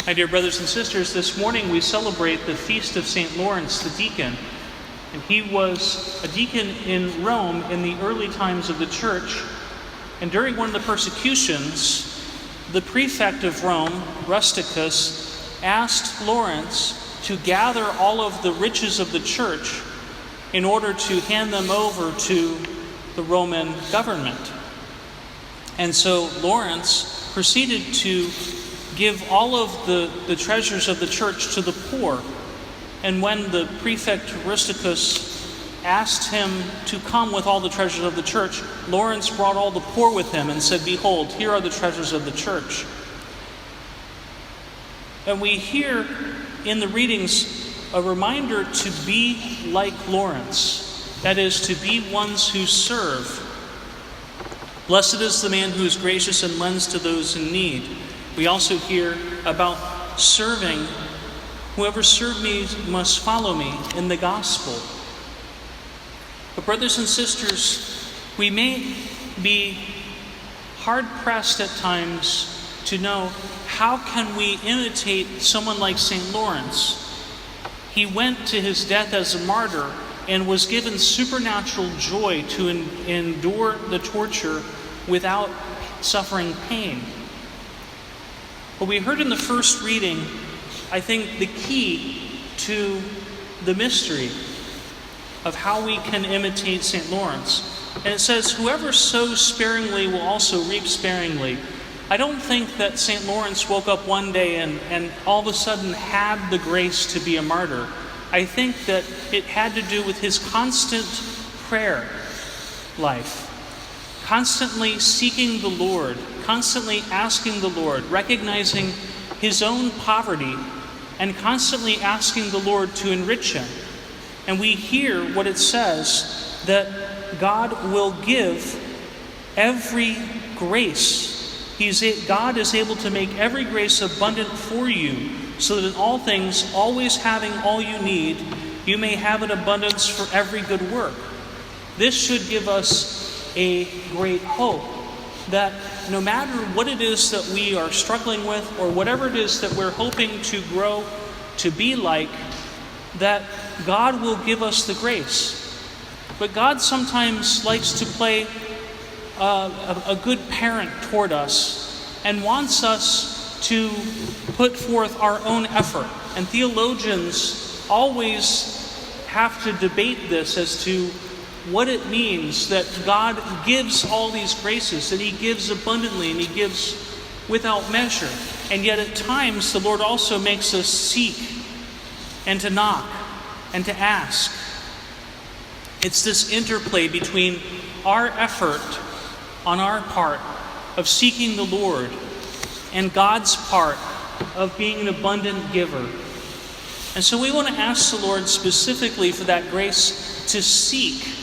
My dear brothers and sisters, this morning we celebrate the feast of St. Lawrence the deacon. And he was a deacon in Rome in the early times of the church. And during one of the persecutions, the prefect of Rome, Rusticus, asked Lawrence to gather all of the riches of the church in order to hand them over to the Roman government. And so Lawrence proceeded to give all of the treasures of the church to the poor. And when the prefect Rusticus asked him to come with all the treasures of the church, Lawrence brought all the poor with him and said, "Behold, here are the treasures of the church." And we hear in the readings a reminder to be like Lawrence, that is, to be ones who serve. Blessed is the man who is gracious and lends to those in need. We also hear about serving. Whoever served me must follow me in the gospel. But brothers and sisters, we may be hard-pressed at times to know, how can we imitate someone like St. Lawrence? He went to his death as a martyr and was given supernatural joy to endure the torture without suffering pain. What we heard in the first reading, I think the key to the mystery of how we can imitate St. Lawrence. And it says, whoever sows sparingly will also reap sparingly. I don't think that St. Lawrence woke up one day and all of a sudden had the grace to be a martyr. I think that it had to do with his constant prayer life. Constantly seeking the Lord, constantly asking the Lord, recognizing his own poverty, and constantly asking the Lord to enrich him. And we hear what it says, that God will give every grace. God is able to make every grace abundant for you, so that in all things, always having all you need, you may have an abundance for every good work. This should give us a great hope that no matter what it is that we are struggling with, or whatever it is that we're hoping to grow to be like, that God will give us the grace. But God sometimes likes to play a good parent toward us and wants us to put forth our own effort. And theologians always have to debate this as to what it means that God gives all these graces, that he gives abundantly and he gives without measure. And yet at times the Lord also makes us seek and to knock and to ask. It's this interplay between our effort on our part of seeking the Lord and God's part of being an abundant giver. And so we want to ask the Lord specifically for that grace to seek,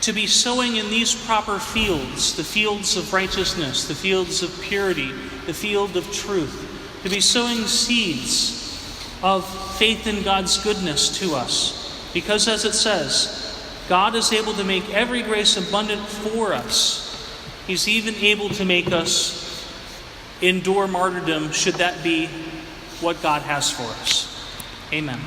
to be sowing in these proper fields, the fields of righteousness, the fields of purity, the field of truth, to be sowing seeds of faith in God's goodness to us. Because as it says, God is able to make every grace abundant for us. He's even able to make us endure martyrdom, should that be what God has for us. Amen.